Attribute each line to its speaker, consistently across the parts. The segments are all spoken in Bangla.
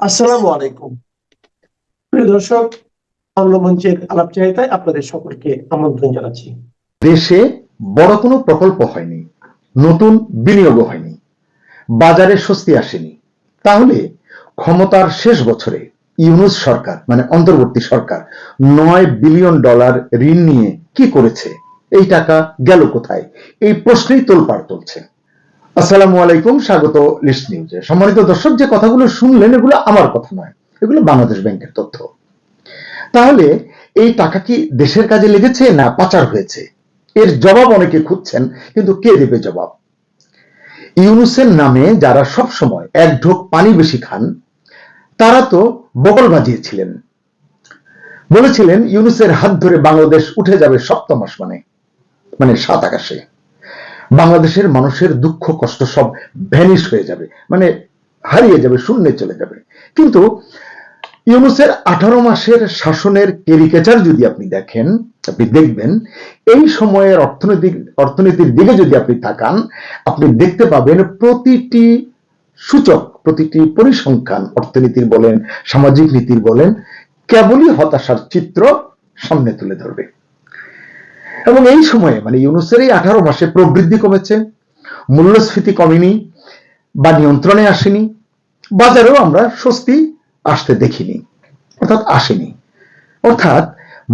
Speaker 1: আসসালামু আলাইকুম। প্রিয় দর্শক, বাংলা মঞ্চের আলাপচারিতায় আপনাদের সকলকে আমন্ত্রণ জানাচ্ছি।
Speaker 2: দেশে বড় কোনো প্রকল্প হয়নি, নতুন বিনিয়োগও হয়নি, বাজারে স্বস্তি আসেনি। তাহলে ক্ষমতার শেষ বছরে ইউনূস সরকার মানে অন্তর্বর্তী সরকার $9 বিলিয়ন ঋণ নিয়ে কি করেছে? এই টাকা গেল কোথায়? এই প্রশ্নেই তোলপাড় চলছে। আসসালামু আলাইকুম, স্বাগত লিস্ট নিউজে। সম্মানিত দর্শক, যে কথাগুলো শুনলেন এগুলো আমার কথা নয়, এগুলো বাংলাদেশ ব্যাংকের তথ্য। তাহলে এই টাকা কি দেশের কাজে লেগেছে না পাচার হয়েছে? এর জবাব অনেকে খুঁজছেন, কিন্তু কে দেবে জবাব? ইউনূসের নামে যারা সব সময় এক ঢোক পানি বেশি খান, তারা তো বগল বাজিয়েছিলেন, বলেছিলেন ইউনূসের হাত ধরে বাংলাদেশ উঠে যাবে সপ্তম আসমানে, মানে সাত আকাশে। বাংলাদেশের মানুষের দুঃখ কষ্ট সব ভ্যানিশ হয়ে যাবে, মানে হারিয়ে যাবে, শূন্যে চলে যাবে। কিন্তু ইউনূসের 18 মাসের শাসনের ক্যারিকেচার যদি আপনি দেখেন, আপনি দেখবেন এই সময়ের অর্থনীতির দিকে যদি আপনি তাকান, আপনি দেখতে পাবেন প্রতিটি সূচক, প্রতিটি পরিসংখ্যান, অর্থনীতির বলেন, সামাজিক নীতির বলেন, কেবলই হতাশার চিত্র সামনে তুলে ধরবে। এবং এই সময়ে মানে ইউনূসের এই 18 মাসে প্রবৃদ্ধি কমেছে, মূল্যস্ফীতি কমেনি বা নিয়ন্ত্রণে আসেনি, বাজারেও আমরা স্বস্তি আসতে দেখিনি, অর্থাৎ আসেনি। অর্থাৎ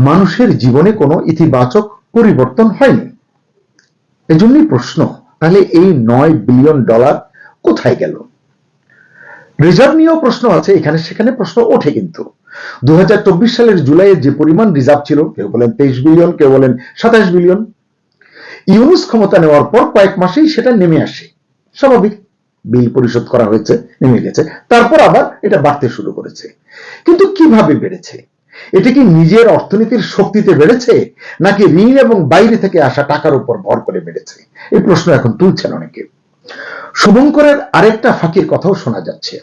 Speaker 2: মানুষের জীবনে কোনো ইতিবাচক পরিবর্তন হয়নি। এজন্যই প্রশ্ন, তাহলে এই $9 বিলিয়ন কোথায় গেল? রিজার্ভ নিয়েও প্রশ্ন আছে, এখানে সেখানে প্রশ্ন ওঠে। কিন্তু 2024 সালের জুলাইয়ে যে পরিমাণ রিজার্ভ ছিল, কেউ বলেন 23 বিলিয়ন, কেউ বলেন 27 বিলিয়ন, ইউনূস ক্ষমতা নেওয়ার পর কয়েক মাসেই সেটা নেমে আসে। স্বাভাবিক, বিল পরিশোধ করা হয়েছে, নেমে গেছে, তারপর আবার এটা বাড়তে শুরু করেছে। কিন্তু কিভাবে বেড়েছে? এটা কি নিজের অর্থনীতির শক্তিতে বেড়েছে, নাকি ঋণ এবং বাইরে থেকে আসা টাকার উপর ভর করে বেড়েছে? এই প্রশ্ন এখন তুলছেন অনেকে। শুভঙ্করের আরেকটা ফাঁকির কথাও শোনা যাচ্ছে,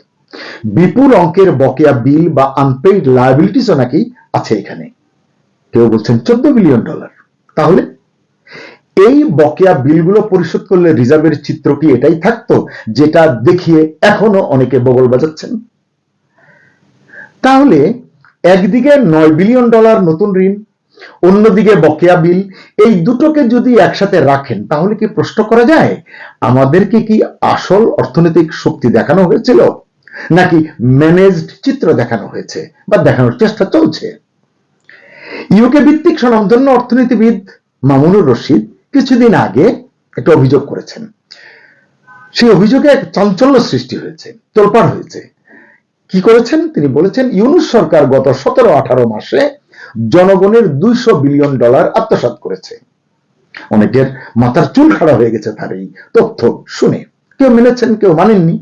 Speaker 2: বিপুল অঙ্কের বকেয়া বিল বা আনপেইড লায়াবিলিটিসও নাকি আছে এখানে। কেউ বলছেন $14 বিলিয়ন। তাহলে এই বকেয়া বিলগুলো পরিশোধ করলে রিজার্ভের চিত্র কি এটাই থাকতো, যেটা দেখিয়ে এখনো অনেকে বগল বাজাচ্ছেন? তাহলে একদিকে $9 বিলিয়ন নতুন ঋণ, অন্যদিকে বকেয়া বিল, এই দুটোকে যদি একসাথে রাখেন, তাহলে কি প্রশ্ন করা যায়, আমাদেরকে কি আসল অর্থনৈতিক শক্তি দেখানো হয়েছিল, নাকি ম্যানেজড চিত্র দেখানো হয়েছে বা দেখানোর চেষ্টা চলছে? ইউকে ভিত্তিক স্বনামধন্য অর্থনীতিবিদ মামুনুর রশিদ কিছুদিন আগে একটা অভিযোগ করেছেন। সেই অভিযোগে এক চাঞ্চল্য সৃষ্টি হয়েছে, তোলপাড় হয়েছে। কি করেছেন তিনি? বলেছেন ইউনূস সরকার গত 17-18 মাসে জনগণের $200 বিলিয়ন আত্মসাৎ করেছে। অনেকের মাথার চুল খাড়া হয়ে গেছে তার এই তথ্য শুনে। কেউ মেনেছেন, কেউ মানেননি।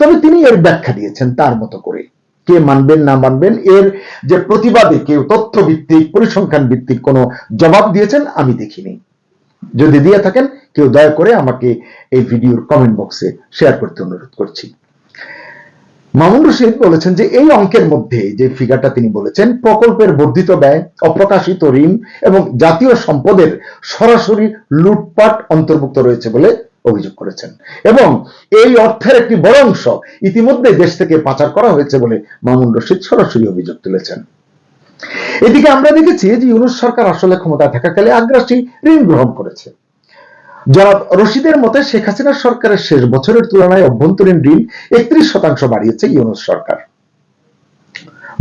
Speaker 2: তবে তিনি এর ব্যাখ্যা দিয়েছেন তার মতো করে। কে মানবেন না মানবেন, এর যে প্রতিবাদে কেউ তথ্য ভিত্তিক পরিসংখ্যান ভিত্তিক কোনো জবাব দিয়েছেন আমি দেখিনি। যদি দিয়ে থাকেন, কেউ দয়া করে আমাকে এই ভিডিওর কমেন্ট বক্সে শেয়ার করতে অনুরোধ করছি। মামুন রশিদ বলেছেন যে এই অঙ্কের মধ্যে যে ফিগারটা তিনি বলেছেন, প্রকল্পের বর্ধিত ব্যয়, অপ্রকাশিত ঋণ এবং জাতীয় সম্পদের সরাসরি লুটপাট অন্তর্ভুক্ত রয়েছে বলে অভিযোগ করেছেন, এবং এই অর্থের একটি বড় অংশ ইতিমধ্যে দেশ থেকে পাচার করা হয়েছে বলে মামুন রশিদ সরাসরি অভিযোগ তুলেছেন। এদিকে আমরা দেখেছি যে ইউনূস সরকার আসলে ক্ষমতায় থাকাকালে আগ্রাসী ঋণ গ্রহণ করেছে। জনাব রশিদের মতে শেখ হাসিনা সরকারের শেষ বছরের তুলনায় অভ্যন্তরীণ ঋণ 31% বাড়িয়েছে ইউনূস সরকার।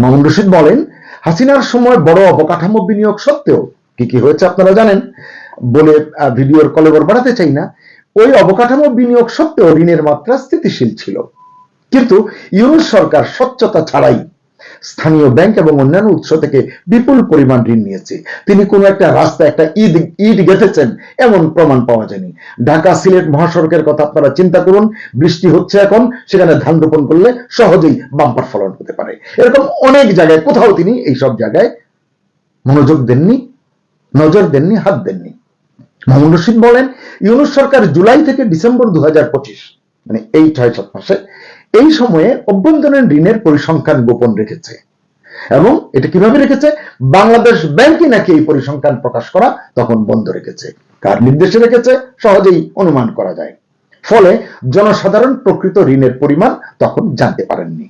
Speaker 2: মামুন রশিদ বলেন, হাসিনার সময় বড় অবকাঠামো বিনিয়োগ সত্ত্বেও কি কি হয়েছে আপনারা জানেন, বলে ভিডিওর কলেবর বাড়াতে চাই না। ওই অবকাঠামো বিনিয়োগ সত্ত্বেও ঋণের মাত্রা স্থিতিশীল ছিল। কিন্তু ইউনূস সরকার স্বচ্ছতা ছাড়াই স্থানীয় ব্যাংক এবং অন্যান্য উৎস থেকে বিপুল পরিমাণ ঋণ নিয়েছে। তিনি কোনো একটা রাস্তা একটা ইট গেঁথেছেন এমন প্রমাণ পাওয়া যায়নি। ঢাকা সিলেট মহাসড়কের কথা আপনারা চিন্তা করুন, বৃষ্টি হচ্ছে এখন, সেখানে ধান রোপণ করলে সহজেই বাম্পার ফলন হতে পারে। এরকম অনেক জায়গায় কোথাও তিনি এইসব জায়গায় মনোযোগ দেননি, নজর দেননি, হাত দেননি। মামুন রশিদ বলেন, ইউনূস সরকার জুলাই থেকে ডিসেম্বর 2025 মানে এই 6-7 মাসে এই সময়ে অভ্যন্তরীণ ঋণের পরিসংখ্যান গোপন রেখেছে। এবং এটা কিভাবে রেখেছে? বাংলাদেশ ব্যাংকই নাকি এই পরিসংখ্যান প্রকাশ করা তখন বন্ধ রেখেছে। কার নির্দেশে রেখেছে সহজেই অনুমান করা যায়। ফলে জনসাধারণ প্রকৃত ঋণের পরিমাণ তখন জানতে পারেননি।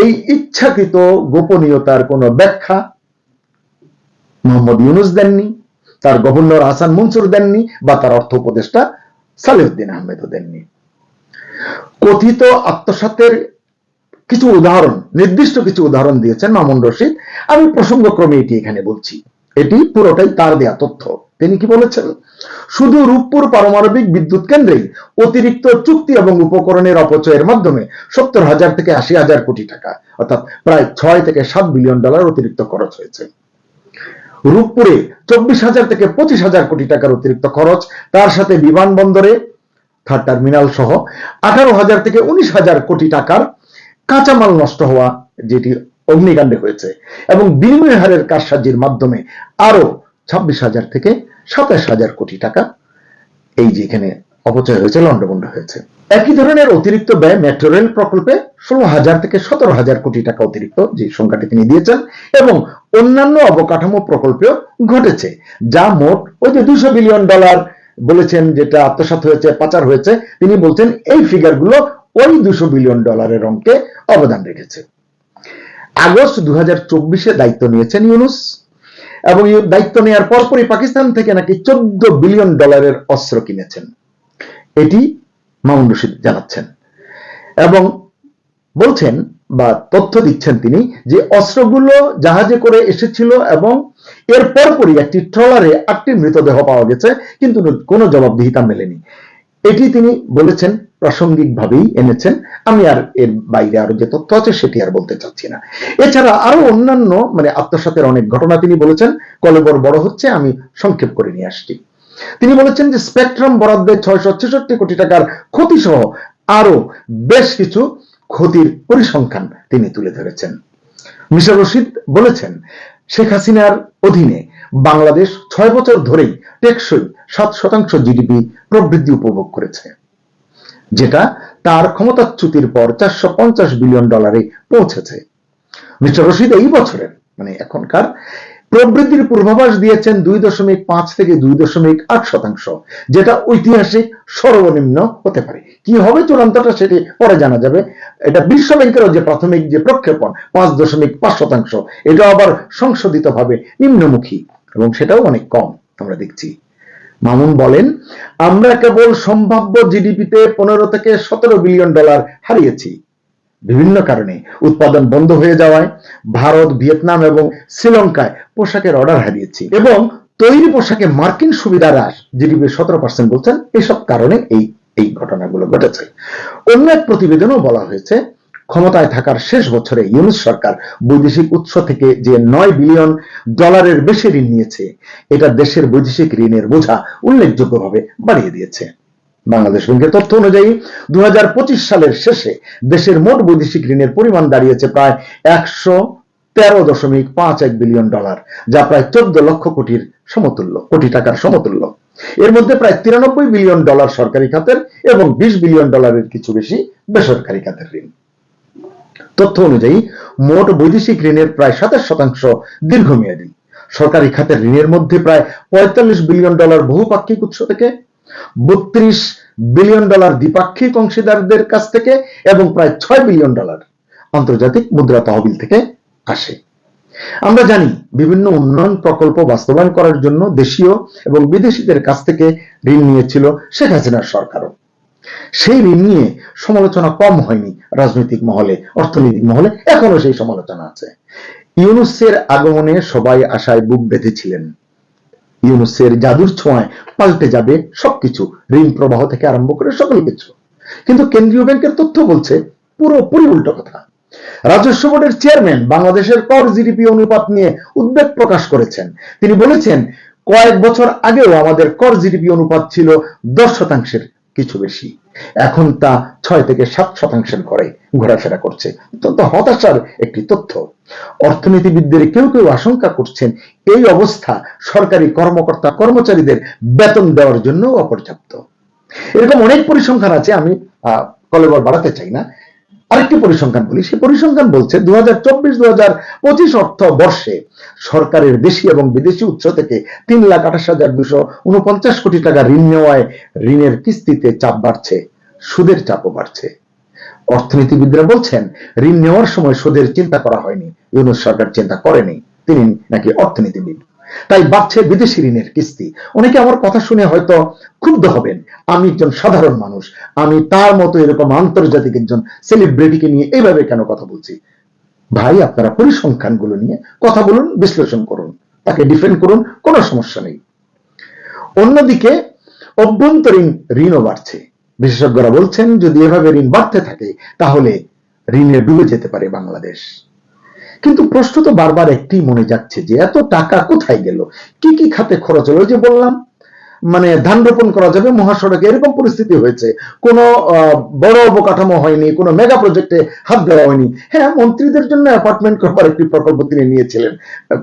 Speaker 2: এই ইচ্ছাকৃত গোপনীয়তার কোনো ব্যাখ্যা মোহাম্মদ ইউনূস দেননি, তার গভর্নর হাসান মনসুর দেননি, বা তার অর্থ উপদেষ্টা সালেউদ্দিন আহমেদও দেননি। কথিত আত্মসাতের কিছু উদাহরণ, নির্দিষ্ট কিছু উদাহরণ দিয়েছেন মামুন রশিদ। আমি প্রসঙ্গক্রমে এটি এখানে বলছি, এটি পুরোটাই তার দেয়া তথ্য। তিনি কি বলেছেন? শুধু রূপপুর পারমাণবিক বিদ্যুৎ কেন্দ্রেই অতিরিক্ত চুক্তি এবং উপকরণের অপচয়ের মাধ্যমে 70,000 থেকে 80,000 কোটি টাকা, অর্থাৎ প্রায় 6 থেকে 7 বিলিয়ন ডলার অতিরিক্ত খরচ হয়েছে। রূপপুরে 24,000 থেকে 25,000 কোটি টাকার অতিরিক্ত খরচ, তার সাথে বিমানবন্দরে থার্ড টার্মিনাল সহ 18,000 থেকে 19,000 কোটি টাকার কাঁচামাল নষ্ট হওয়া, যেটি অগ্নিকাণ্ডে হয়েছে, এবং বিনিময় হারের কারসাজির মাধ্যমে আরো 26,000 থেকে 27,000 কোটি টাকা এই যে এখানে অপচয় হয়েছে, লন্ডভন্ড হয়েছে। একই ধরনের অতিরিক্ত ব্যয় মেট্রো রেল প্রকল্পে 16,000 থেকে 17,000 কোটি টাকা অতিরিক্ত, যে সংখ্যাটি তিনি দিয়েছেন, এবং অন্যান্য অবকাঠামো প্রকল্পেও ঘটেছে, যা মোট ওই যে 200 বিলিয়ন ডলার বলেছেন যেটা আত্মসাৎ হয়েছে, পাচার হয়েছে, তিনি বলছেন এই ফিগারগুলো ওই 200 বিলিয়ন ডলারের অঙ্কে অবদান রেখেছে। আগস্ট 2024-এ দায়িত্ব নিয়েছেন ইউনূস, এবং দায়িত্ব নেওয়ার পরপরই পাকিস্তান থেকে নাকি 14 বিলিয়ন ডলারের অস্ত্র কিনেছেন, এটি মামুন রশিদ জানাচ্ছেন, এবং বলছেন বা তথ্য দিচ্ছেন তিনি যে অস্ত্রগুলো জাহাজে করে এসেছিল, এবং এর পরপরই একটি ট্রলারে 8টি মৃতদেহ পাওয়া গেছে, কিন্তু কোনো জবাবদিহিতা মেলেনি। এটি তিনি বলেছেন, প্রাসঙ্গিকভাবেই এনেছেন। আমি আর এর বাইরে আরো যে তথ্য আছে সেটি আর বলতে চাচ্ছি না। এছাড়া আরো অন্যান্য আত্মসাতের অনেক ঘটনা তিনি বলেছেন, কলেবর বড় হচ্ছে, আমি সংক্ষেপ করে নিয়ে আসছি। তিনি বলেছেন যে স্পেকট্রাম বরাদ্দে 666 কোটি টাকার ক্ষতি সহ আরো বেশ কিছু ক্ষতির পরিসংখ্যান তিনি তুলে ধরেছেন। মিশর রশিদ বলেছেন, শেখ হাসিনার অধীনে বাংলাদেশ 6 বছর ধরেই টেকসই 7% জিডিপি প্রবৃদ্ধি উপভোগ করেছে, যেটা তার ক্ষমতাচ্যুতির পর 450 বিলিয়ন ডলারে পৌঁছেছে। মিস্টার রশিদ এই বছরের এখনকার প্রবৃদ্ধির পূর্বাভাস দিয়েছেন 2.5 থেকে 2.8%, যেটা ঐতিহাসিক সর্বনিম্ন হতে পারে। কি হবে চূড়ান্তটা সেটি পরে জানা যাবে। এটা বিশ্ব ব্যাংকেরও যে প্রাথমিক যে প্রক্ষেপণ 5.5%, এটা আবার সংশোধিতভাবে নিম্নমুখী, এবং সেটাও অনেক কম আমরা দেখছি। মামুন বলেন, আমরা কেবল সম্ভাব্য জিডিপিতে 15 থেকে 17 বিলিয়ন ডলার হারিয়েছি বিভিন্ন কারণে। উৎপাদন বন্ধ হয়ে যাওয়ায় ভারত, ভিয়েতনাম এবং শ্রীলঙ্কায় পোশাকের অর্ডার হারিয়েছি, এবং তৈরি পোশাকে মার্কিন সুবিধা হ্রাস, জিডিপি 17% বলছেন, এসব কারণে এই ঘটনাগুলো ঘটেছে। অন্য এক প্রতিবেদনেও বলা হয়েছে, ক্ষমতায় থাকার শেষ বছরে ইউনূস সরকার বৈদেশিক উৎস থেকে যে 9 বিলিয়ন ডলারের বেশি ঋণ নিয়েছে, এটা দেশের বৈদেশিক ঋণের বোঝা উল্লেখযোগ্যভাবে বাড়িয়ে দিয়েছে। বাংলাদেশ ব্যাংকের তথ্য অনুযায়ী 2025 সালের শেষে দেশের মোট বৈদেশিক ঋণের পরিমাণ দাঁড়িয়েছে প্রায় 113.51 বিলিয়ন ডলার, যা প্রায় 14 লক্ষ কোটি টাকার সমতুল্য। এর মধ্যে প্রায় 93 বিলিয়ন ডলার সরকারি খাতের এবং 20 বিলিয়ন ডলারের কিছু বেশি বেসরকারি খাতের ঋণ। তথ্য অনুযায়ী মোট বৈদেশিক ঋণের প্রায় 27% দীর্ঘমেয়াদী। সরকারি খাতের ঋণের মধ্যে প্রায় 45 বিলিয়ন ডলার বহুপাক্ষিক উৎস থেকে, 32 বিলিয়ন ডলার দ্বিপাক্ষিক অংশীদারদের কাছ থেকে, এবং প্রায় 6 বিলিয়ন ডলার আন্তর্জাতিক মুদ্রা তহবিল থেকে আসে। আমরা জানি বিভিন্ন উন্নয়ন প্রকল্প বাস্তবায়ন করার জন্য দেশীয় এবং বিদেশিদের কাছ থেকে ঋণ নিয়েছিল শেখ হাসিনার সরকারও। সেই ঋণ নিয়ে সমালোচনা কম হয়নি রাজনৈতিক মহলে, অর্থনৈতিক মহলে এখনো সেই সমালোচনা আছে। ইউনূসের আগমনে সবাই আশায় বুক বেঁধেছিলেন, ইউনূসের জাদুর ছোঁয়ায় পাল্টে যাবে সবকিছু, ঋণ প্রবাহ থেকে আরম্ভ করে সকল কিছু। কিন্তু কেন্দ্রীয় ব্যাংকের তথ্য বলছে পুরোপুরি উল্টো কথা। রাজস্ব বোর্ডের চেয়ারম্যান বাংলাদেশের কর জিডিপি অনুপাত নিয়ে উদ্বেগ প্রকাশ করেছেন। তিনি বলেছেন, কয়েক বছর আগেও আমাদের কর জিডিপি অনুপাত ছিল 10%-এর কিছু বেশি, এখন তা 6 থেকে 7% ঘরে ঘোরাফেরা করছে। অত্যন্ত হতাশার একটি তথ্য। অর্থনীতিবিদদের কেউ কেউ আশঙ্কা করছেন এই অবস্থা সরকারি কর্মকর্তা কর্মচারীদের বেতন দেওয়ার জন্য অপর্যাপ্ত। এরকম অনেক পরিসংখ্যান আছে, আমি কলেবর বাড়াতে চাই না। আরেকটি পরিসংখ্যান বলি, সেই পরিসংখ্যান বলছে 2024-2025 অর্থ বর্ষে সরকারের দেশি এবং বিদেশি উৎস থেকে 3,28,249 কোটি টাকা ঋণ নেওয়ায় ঋণের কিস্তিতে চাপ বাড়ছে, সুদের চাপও বাড়ছে। অর্থনীতিবিদরা বলছেন ঋণ নেওয়ার সময় সুদের চিন্তা করা হয়নি, ইউনূস সরকার চিন্তা করেনি, তিনি নাকি অর্থনীতিবিদ। তাই বাড়ছে বিদেশি ঋণের কিস্তি। অনেকে আমার কথা শুনে হয়তো ক্ষুব্ধ হবেন, আমি একজন সাধারণ মানুষ, আমি তার মতো এরকম আন্তর্জাতিক একজন সেলিব্রিটিকে নিয়ে এইভাবে কেন কথা বলছি। ভাই, আপনারা পরিসংখ্যানগুলো নিয়ে কথা বলুন, বিশ্লেষণ করুন, তাকে ডিফেন্ড করুন, কোনো সমস্যা নেই। অন্যদিকে অভ্যন্তরীণ ঋণও বাড়ছে। বিশেষজ্ঞরা বলছেন যদি এভাবে ঋণ বাড়তে থাকে তাহলে ঋণে ডুবে যেতে পারে বাংলাদেশ। কিন্তু প্রশ্ন তো বারবার একটি মনে যাচ্ছে যে এত টাকা কোথায় গেল, কি কি খাতে খরচ হলো। যে বললাম, মানে ধান রোপণ করা যাবে মহাসড়কে, এরকম পরিস্থিতি হয়েছে। কোনো বড় অবকাঠামো হয়নি, কোনো মেগা প্রজেক্টে হাত দেওয়া হয়নি। হ্যাঁ, মন্ত্রীদের জন্য অ্যাপার্টমেন্ট করবার একটি প্রকল্প তিনি নিয়েছিলেন,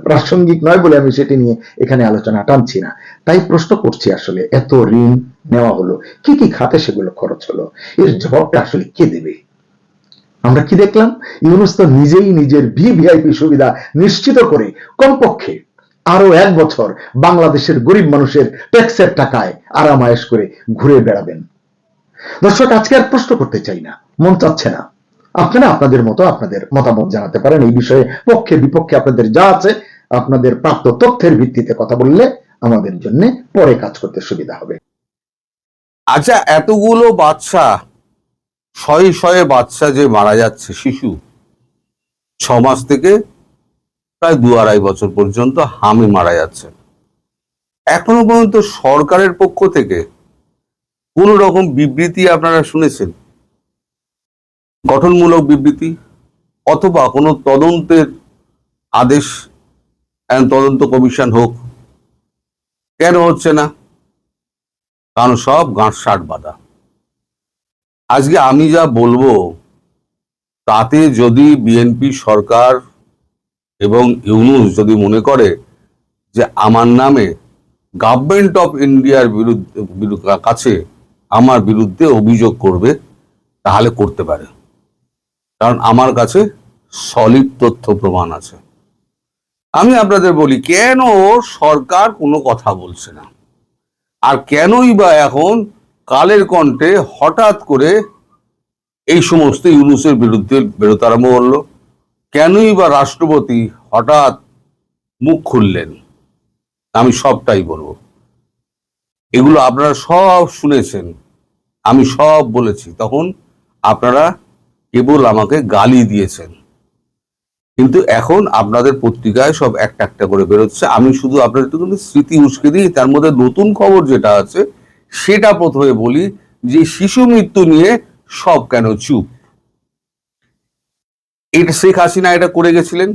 Speaker 2: প্রাসঙ্গিক নয় বলে আমি সেটি নিয়ে এখানে আলোচনা টানছি না। তাই প্রশ্ন করছি, আসলে এত ঋণ নেওয়া হলো, কি কি খাতে সেগুলো খরচ হলো, এর জবাবটা আসলে কে দেবে? আমরা কি দেখলাম, ইউনূস তো নিজেই নিজের ভিভিআইপি সুবিধা নিশ্চিত করে কমপক্ষে আরো 1 বছর বাংলাদেশের গরিব মানুষের ট্যাক্সের টাকায় আরামায়েশ করে ঘুরে বেড়াবেন। দর্শক, আজকে আর প্রশ্ন করতে চাই না, মন চাচ্ছে না। আপনারা আপনাদের মতো আপনাদের মতামত জানাতে পারেন এই বিষয়ে, পক্ষে বিপক্ষে আপনাদের যা আছে আপনাদের প্রাপ্ত তথ্যের ভিত্তিতে কথা বললে আমাদের জন্য পরে কাজ করতে সুবিধা হবে।
Speaker 3: আচ্ছা, এতগুলো বাচ্চা, শয়ে শয়ে বাচ্চা যে মারা যাচ্ছে, শিশু 6 মাস থেকে প্রায় 2-2.5 বছর পর্যন্ত হামে মারা যাচ্ছে, এখনো পর্যন্ত সরকারের পক্ষ থেকে কোন রকম বিবৃতি আপনারা শুনেছেন? গঠনমূলক বিবৃতি অথবা কোনো তদন্তের আদেশ, তদন্ত কমিশন হোক, কেন হচ্ছে না? কারণ সব গাঁটসাট বাঁধা। আজকে আমি যা বলবো তাতে যদি বিএনপি সরকার এবং ইউনূস যদি মনে করে যে আমার নামে গভর্নমেন্ট অফ ইন্ডিয়ার কাছে আমার বিরুদ্ধে অভিযোগ করবে, তাহলে করতে পারে, কারণ আমার কাছে সলিড তথ্য প্রমাণ আছে। আমি আপনাদের বলি, কেন সরকার কোনো কথা বলছে না, আর কেনই বা এখন কালের কণ্ঠে হঠাৎ করে এই সমস্ত ইউনূসের বিরুদ্ধে বেরোতে আরম্ভ করলো? কেনই বা রাষ্ট্রপতি হঠাৎ মুখ খুললেন? আমি সবটাই বলবো। এগুলো আপনারা সব শুনেছেন, আমি সব বলেছি, তখন আপনারা কেবল আমাকে গালি দিয়েছেন। কিন্তু এখন আপনাদের পত্রিকায় সব একটা একটা করে বেরোচ্ছে। আমি শুধু আপনাদের একটু স্মৃতি উস্কে দিই, তার মধ্যে নতুন খবর যেটা আছে সেটা প্রথমে বলি, যে শিশু মৃত্যু নিয়ে সব কেন চুপ। এটা শেখ হাসিনা এটা করে গেছিলেন।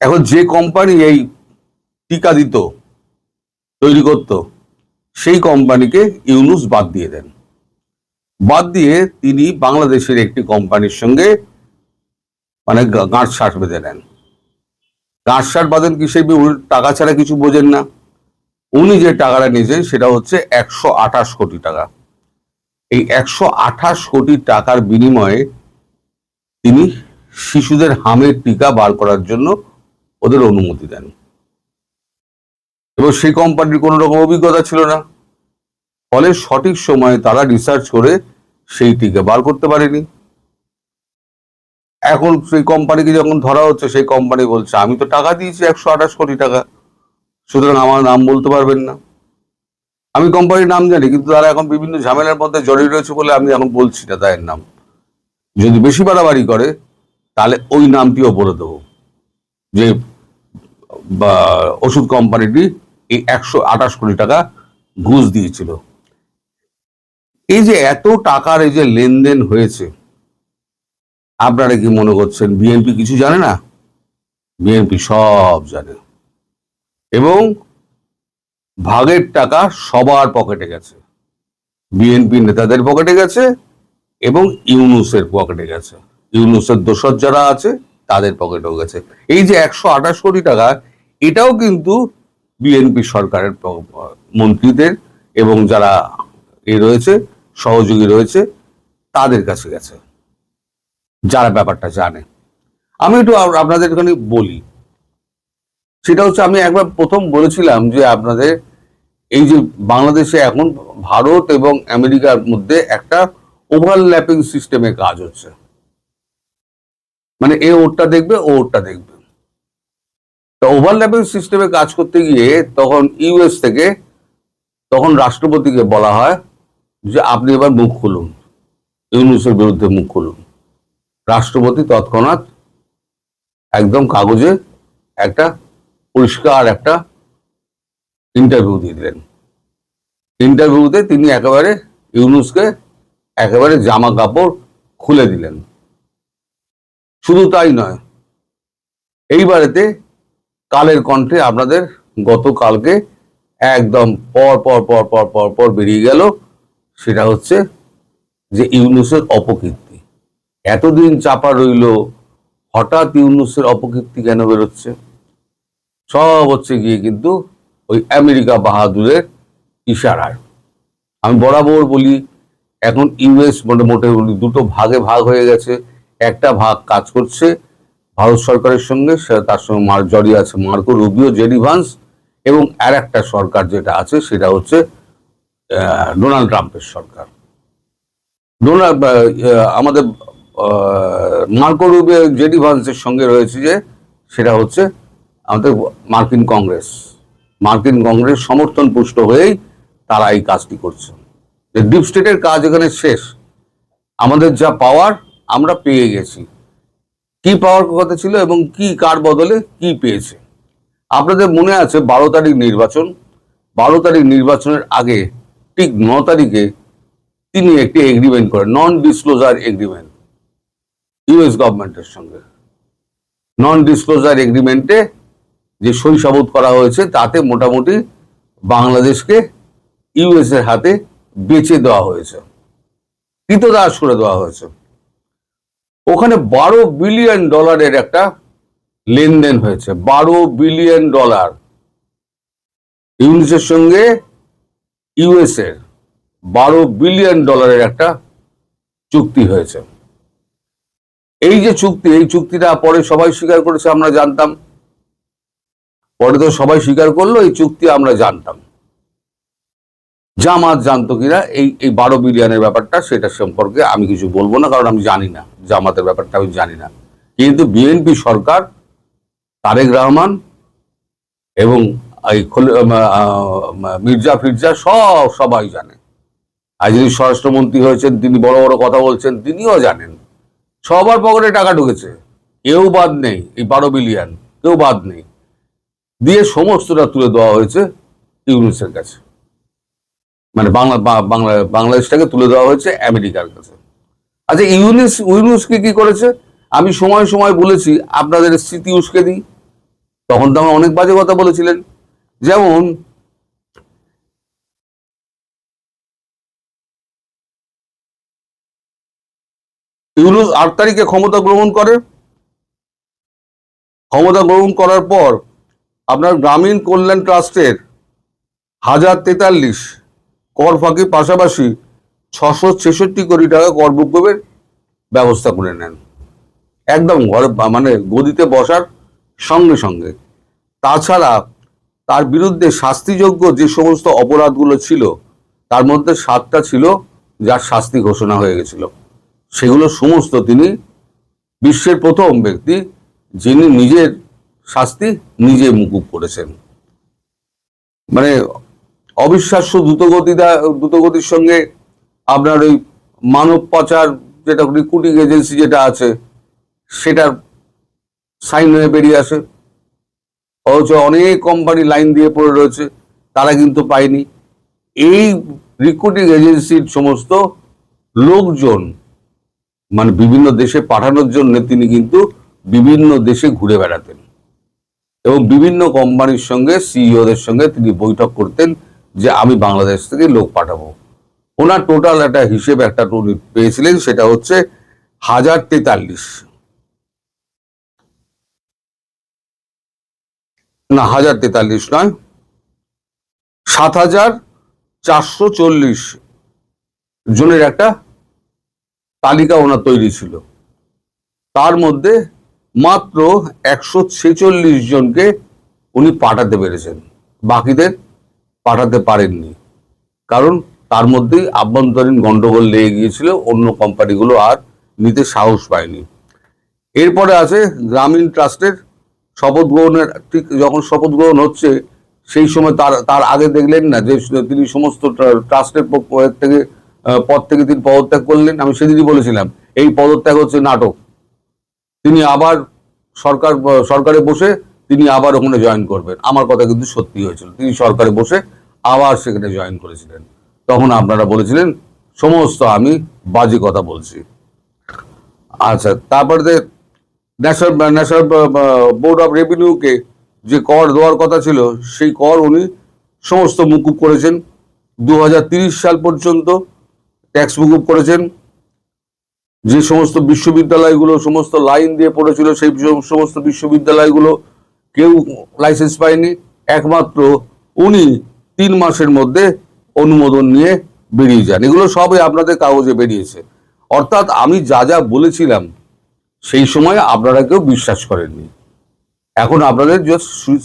Speaker 3: এখন যে কোম্পানি এই টিকা দিত, তৈরি করত, সেই কোম্পানিকে ইউনূস বাদ দিয়ে দেন। বাদ দিয়ে তিনি বাংলাদেশের একটি কোম্পানির সঙ্গে মানে গাঁটসাট বেঁধে নেন। গাঁটসাট বাঁধেন কি? সেই টাকা ছাড়া কিছু বোঝেন না। উনি যে টাকাটা নিয়েছেন সেটা হচ্ছে 128 কোটি টাকা। এই 128 কোটি টাকার বিনিময়ে তিনি শিশুদের হামের টিকা বার করার জন্য ওদের অনুমতি দেন, এবং সেই কোম্পানির কোনো রকম অভিজ্ঞতা ছিল না, ফলে সঠিক সময়ে তারা রিসার্চ করে সেই টিকা বার করতে পারেনি। এখন সেই কোম্পানিকে যখন ধরা হচ্ছে, সেই কোম্পানি বলছে আমি তো টাকা দিয়েছি 128 কোটি টাকা, সুতরাং আমার নাম বলতে পারবেন না। আমি কোম্পানির নাম জানি, কিন্তু তারা এখন বিভিন্ন ঝামেলার মধ্যে জড়িয়ে রয়েছে বলে আমি এখন বলছি না তাদের নাম। যদি বেশি বাড়াবাড়ি করে তাহলে ওই নামটিও বলে দেবো, যে ওষুধ কোম্পানিটি এই 128 কোটি টাকা ঘুষ দিয়েছিল। এই যে এত টাকার এই যে লেনদেন হয়েছে, আপনারা কি মনে করছেন বিএনপি কিছু জানে না? বিএনপি সব জানে, এবং ভাগের টাকা সবার পকেটে গেছে। বিএনপি নেতাদের পকেটে গেছে এবং ইউনূসের পকেটে গেছে, ইউনূসের দোসর যারা আছে তাদের পকেটেও গেছে। এই যে 128 কোটি টাকা, এটাও কিন্তু বিএনপি সরকারের মন্ত্রীদের এবং যারা রয়েছে, সহযোগী রয়েছে, তাদের কাছে গেছে, যারা ব্যাপারটা জানে। আমি একটু আপনাদের এখানে বলি, সেটা হচ্ছে, আমি একবার প্রথম বলেছিলাম যে আপনাদের এই যে বাংলাদেশে এখন ভারত এবং আমেরিকার মধ্যে একটা ওভারল্যাপিং সিস্টেমে কাজ হচ্ছে, মানে এ ওরটা দেখবে ও ওরটা দেখবে। তো ওভারল্যাপিং সিস্টেমে কাজ করতে গিয়ে তখন ইউএস থেকে তখন রাষ্ট্রপতিকে বলা হয় যে আপনি এবার মুখ খুলুন, ইউনূসের বিরুদ্ধে মুখ খুলুন। রাষ্ট্রপতি তৎক্ষণাৎ একদম কাগজে একটা পরিষ্কার একটা ইন্টারভিউ দিয়ে দিলেন। ইন্টারভিউতে তিনি একেবারে ইউনূসকে একেবারে জামা কাপড় খুলে দিলেন। শুধু তাই নয়, এইবারেতে কালের কণ্ঠে আপনাদের গতকালকে একদম পর পর পর পর পর পর বেরিয়ে গেল, সেটা হচ্ছে যে ইউনূসের অপকীর্তি। এতদিন চাপা রইল, হঠাৎ ইউনূসের অপকীর্তি কেন বেরোচ্ছে? সব হচ্ছে গিয়ে কিন্তু ওই আমেরিকা বাহাদুরের ইশারায়। আমি বরাবর বলি, এখন ইউএস মোটামুটি দুটো ভাগে ভাগ হয়ে গেছে। একটা ভাগ কাজ করছে ভারত সরকারের সঙ্গে, তার সঙ্গে জড়িয়ে আছে মার্কো রুবিও, জেডি ভান্স, এবং আর একটা সরকার যেটা আছে সেটা হচ্ছে ডোনাল্ড ট্রাম্পের সরকার। আমাদের মার্কো রুবিও জেডি ভান্সের সঙ্গে রয়েছে যে সেটা হচ্ছে আমাদের মার্কিন কংগ্রেস। মার্কিন কংগ্রেস সমর্থন পুষ্ট হয়েই তারা এই কাজটি করছে। যে ডিপ স্টেটের কাজ এখানে শেষ, আমাদের যা পাওয়ার আমরা পেয়ে গেছি। কি পাওয়ার কথা ছিল এবং কি কার বদলে কি পেয়েছে? আপনাদের মনে আছে 12 তারিখ নির্বাচন, 12 তারিখ নির্বাচনের আগে ঠিক 9 তারিখে তিনি একটি এগ্রিমেন্ট করেন, নন ডিসক্লোজার এগ্রিমেন্ট ইউএস গভর্নমেন্টের সঙ্গে। নন ডিসক্লোজার এগ্রিমেন্টে যে সই সাবুত করা হয়েছে তাতে মোটামুটি বাংলাদেশকে ইউএস এর হাতে বেচে দেওয়া হয়েছে, কৃতদাস করে দেওয়া হয়েছে। ওখানে $12 বিলিয়ন একটা লেনদেন হয়েছে। $12 বিলিয়ন ইউনিসের সঙ্গে ইউএস এর $12 বিলিয়ন একটা চুক্তি হয়েছে। এই যে চুক্তি, এই চুক্তিটা পরে সবাই স্বীকার করেছে, আমরা জানতাম। পরে তো সবাই স্বীকার করলো এই চুক্তি আমরা জানতাম। জামাত জানতো কিনা এই 12 বিলিয়নের ব্যাপারটা, সেটা সম্পর্কে আমি কিছু বলবো না, কারণ আমি জানি না জামাতের ব্যাপারটা, আমি জানি না। কিন্তু বিএনপি সরকার, তারেক রহমান এবং এই মির্জা ফিরজা সবাই জানে। আর যিনি স্বরাষ্ট্রমন্ত্রী হয়েছেন তিনি বড় বড় কথা বলছেন, তিনিও জানেন। সবার পকেটে টাকা ঢুকেছে, কেউ বাদ নেই। এই 12 বিলিয়ন কেউ বাদ নেই, দিয়ে সমস্তটা তুলে দেওয়া হয়েছে ইউনূসের কাছে। মানে বাংলাদেশটাকে তুলে দেওয়া হয়েছে আমেরিকার কাছে। আচ্ছা, ইউনূস কি করেছে? আমি সময় সময় বলেছি, আপনাদের স্মৃতি উস্কে দিই। তখন তো আমার অনেক বাজে কথা বলেছিলেন। যেমন ইউনূস 8 তারিখে ক্ষমতা গ্রহণ করে। ক্ষমতা গ্রহণ করার পর আপনার গ্রামীণ কল্যাণ ট্রাস্টের 1043 কর ফাঁকি, পাশাপাশি 666 কোটি টাকা কর মুকুবের ব্যবস্থা করে নেন একদম ঘরে, মানে গদিতে বসার সঙ্গে সঙ্গে। তাছাড়া তার বিরুদ্ধে শাস্তিযোগ্য যে সমস্ত অপরাধগুলো ছিল তার মধ্যে 7টা ছিল যার শাস্তি ঘোষণা হয়ে গেছিল। সেগুলো সমস্ত তিনি বিশ্বের প্রথম ব্যক্তি যিনি নিজের শাস্তি নিজে মুকুব করেছেন। মানে অবিশ্বাস্য দ্রুতগতির সঙ্গে আপনার ওই মানব পাচার, যেটা রিক্রুটিং এজেন্সি যেটা আছে, সেটার সাইন হয়ে বেরিয়ে আসে। অথচ অনেক কোম্পানি লাইন দিয়ে পড়ে রয়েছে, তারা কিন্তু পায়নি। এই রিক্রুটিং এজেন্সির সমস্ত লোকজন মানে বিভিন্ন দেশে পাঠানোর জন্য তিনি কিন্তু বিভিন্ন দেশে ঘুরে বেড়াতেন এবং বিভিন্ন কোম্পানির সঙ্গে সিইওদের সঙ্গে তিনি বৈঠক করতেন যে আমি বাংলাদেশ থেকে লোক পাঠাবো। ওনার টোটাল একটা হিসেব একটা পেয়েছিলেন, সেটা হচ্ছে 1043 না, 1043 নয়, 7440 জনের একটা তালিকা ওনার তৈরি ছিল। তার মধ্যে মাত্র 146 জনকে উনি পাঠাতে পেরেছেন, বাকিদের পাঠাতে পারেননি। কারণ তার মধ্যেই আভ্যন্তরীণ গন্ডগোল লেগে গিয়েছিল, অন্য কোম্পানিগুলো আর নিতে সাহস পায়নি। এরপরে আছে গ্রামীণ ট্রাস্টের শপথ গ্রহণের, ঠিক যখন শপথ গ্রহণ হচ্ছে সেই সময় তার আগে দেখলেন না যে তিনি সমস্ত ট্রাস্টের পদ থেকে তিনি পদত্যাগ করলেন। আমি সেদিনই বলেছিলাম এই পদত্যাগ হচ্ছে নাটক। তিনি আবার সরকারে বসে তিনি আবার ওখানে জয়েন করবেন। আমার কথা কিন্তু সত্যি হয়েছিল, তিনি সরকারে বসে আবার সেখানে জয়েন করেছিলেন। তখন আপনারা বলেছিলেন সমস্ত আমি বাজে কথা বলছি। আচ্ছা, তারপরে ন্যাশনাল বোর্ড অফ রেভিনিউকে যে কর দেওয়ার কথা ছিল সেই কর উনি সমস্ত মুকুব করেছেন। 2030 সাল পর্যন্ত ট্যাক্স মুকুব করেছেন। যে সমস্ত বিশ্ববিদ্যালয়গুলো সমস্ত লাইন দিয়ে পড়েছিল সেই সমস্ত বিশ্ববিদ্যালয়গুলো কেউ লাইসেন্স পায়নি। একমাত্র উনি 3 মাসের মধ্যে অনুমোদন নিয়ে বেরিয়ে যান। এগুলো সবই আপনাদের কাগজে বেরিয়েছে। অর্থাৎ আমি যা যা বলেছিলাম সেই সময় আপনারা কেউ বিশ্বাস করেননি। এখন আপনাদের যে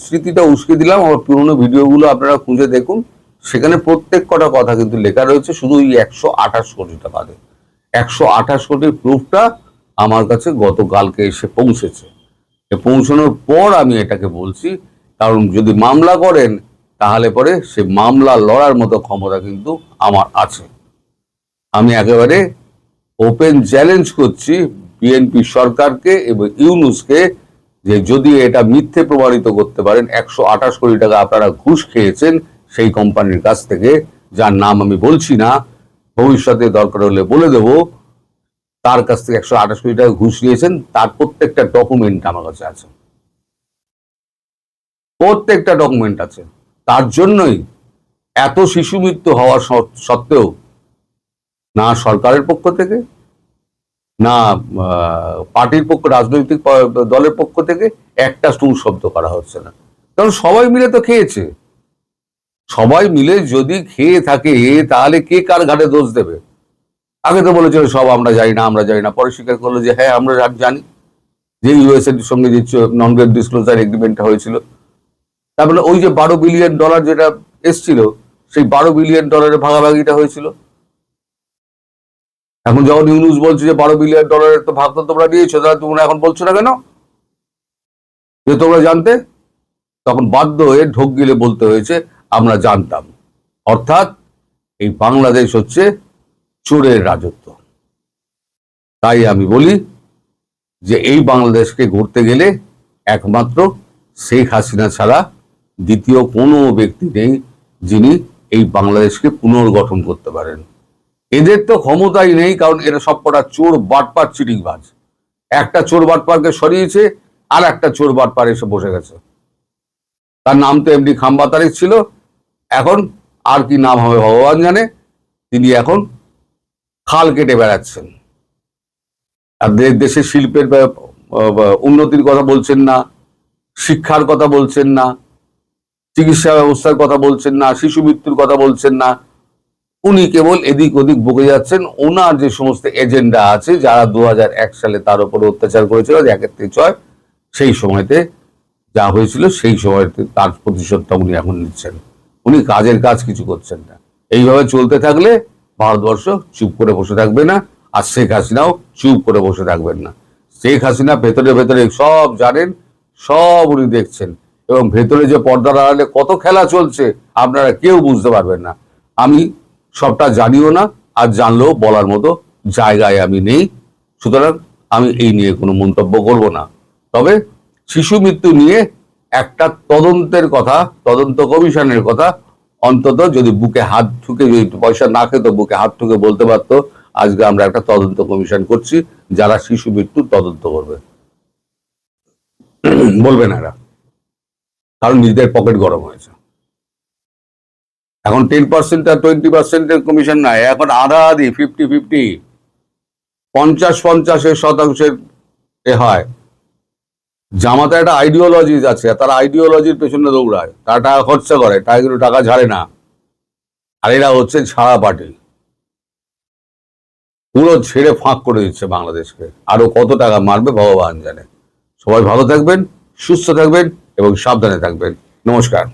Speaker 3: স্মৃতিটা উস্কে দিলাম, আমার পুরোনো ভিডিওগুলো আপনারা খুঁজে দেখুন, সেখানে প্রত্যেক কটা কথা কিন্তু লেখা রয়েছে শুধু এই 128 কোটি টাকাতে। 128 কোটির প্রুফটা আমার কাছে গতকালকে এসে পৌঁছেছে। পৌঁছানোর পর আমি এটাকে বলছি, কারণ যদি মামলা করেন তাহলে পরে সে মামলা লড়ার মতো ক্ষমতা কিন্তু আমার আছে। আমি একেবারে ওপেন চ্যালেঞ্জ করছি বিএনপি সরকারকে এবং ইউনূসকে যে যদি এটা মিথ্যে প্রমাণিত করতে পারেন 128 কোটি টাকা আপনারা ঘুষ খেয়েছেন সেই কোম্পানির কাছ থেকে, যার নাম আমি বলছি না, ভবিষ্যতে দরকার হলে বলে দেব, তার কাছ থেকে 128 কোটি টাকা ঘুষ নিয়েছেন, তার প্রত্যেকটা ডকুমেন্ট আমার কাছে আছে, প্রত্যেকটা ডকুমেন্ট আছে। তার জন্যই এত শিশু মৃত্যু হওয়ার সত্ত্বেও না সরকারের পক্ষ থেকে না পার্টির পক্ষ রাজনৈতিক দলের পক্ষ থেকে একটা টুল শব্দ করা হচ্ছে না। কারণ সবাই মিলে তো খেয়েছে। সবাই মিলে যদি খেয়ে থাকে তাহলে কে কার ঘাটে দোষ দেবে? আগে তো বলেছিল সব আমরা জানি না, আমরা জানি না, পরে স্বীকার করলো যে হ্যাঁ আমরা জানি, যে ইউএসএর সঙ্গে যে নন ডিসক্লোজার এগ্রিমেন্টটা হয়েছিল। তারপরে ওই যে $12 বিলিয়ন যেটা এসছিল সেই $12 বিলিয়ন ভাগাভাগিটা হয়েছিল। এখন যখন ইউনূস বলছে যে $12 বিলিয়ন তো ভাগ তো তোমরা নিয়েছো, তাহলে তোমরা এখন বলছো না কেন যে তোমরা জানতে? তখন বাধ্য হয়ে ঢোক গিলে বলতে হয়েছে আমরা জানতাম। অর্থাৎ এই বাংলাদেশ হচ্ছে চোরের রাজত্ব। তাই আমি বলি যে এই বাংলাদেশকে গড়তে গেলে একমাত্র শেখ হাসিনা ছাড়া দ্বিতীয় কোনো ব্যক্তি নেই যিনি এই বাংলাদেশকে পুনর্গঠন করতে পারেন। এদের তো ক্ষমতাই নেই, কারণ এরা সবকটা চোর বাটপার চিটিংবাজ। একটা চোর বাটপারকে সরিয়েছে আর একটা চোর বাটপার এসে বসে গেছে। তার নাম তো এমডি খাম্বা তারিক ছিল, এখন আর কি নাম হবে ভগবান জানে। তিনি এখন খাল কেটে বেড়াচ্ছেন আর দেশের শিল্পের উন্নতির কথা বলছেন না, শিক্ষার কথা বলছেন না, চিকিৎসা ব্যবস্থার কথা বলছেন না, শিশু মৃত্যুর কথা বলছেন না। উনি কেবল এদিক ওদিক বকে যাচ্ছেন। ওনার যে সমস্ত এজেন্ডা আছে, যারা 2001 সালে তার উপরে অত্যাচার করেছিল 1-6, সেই সময়তে যা হয়েছিল সেই সময়তে তার প্রতিশোধটা উনি এখন নিচ্ছেন। উনি কাজের কাজ কিছু করছেন না। এইভাবে চলতে থাকলে ভারতবর্ষ চুপ করে বসে থাকবে না, আর শেখ হাসিনাও চুপ করে বসে থাকবেন না। শেখ হাসিনা ভেতরে ভেতরে সব জানেন, সব উনি দেখছেন, এবং ভেতরে যে পর্দার আড়ালে কত খেলা চলছে আপনারা কেউ বুঝতে পারবেন না। আমি সবটা জানিও না, আর জানলেও বলার মতো জায়গায় আমি নেই, সুতরাং আমি এই নিয়ে কোনো মন্তব্য করব না। তবে শিশু মৃত্যু নিয়ে একটা তদন্তের কথা, তদন্ত কমিশনের কথা অন্তত যদি বুকে হাত ঠুকে, যদি পয়সা না খেত বুকে হাত ঠুকে বলতে পারতো আজকে আমরা একটা তদন্ত কমিশন করছি যারা শিশু মৃত্যুর তদন্ত করবে। বলবে না এরা, কারণ নিজেদের পকেট গরম হয়েছে। এখন 10% আর 20% কমিশন নাই, এখন আধা-আধি 50-50, 50-50% এ হয়। জামাতে একটা আইডিওলজি আছে, তারা আইডিওলজির পেছনে দৌড়ায়, তারা টাকা খরচা করে, তারা কিন্তু টাকা ঝাড়ে না। আর এরা হচ্ছে ছাড়া পার্টি, পুরো ছেড়ে ফাঁক করে দিচ্ছে বাংলাদেশকে। আরো কত টাকা মারবে ভগবান জানে। সবাই ভালো থাকবেন, সুস্থ থাকবেন এবং সাবধানে থাকবেন। নমস্কার।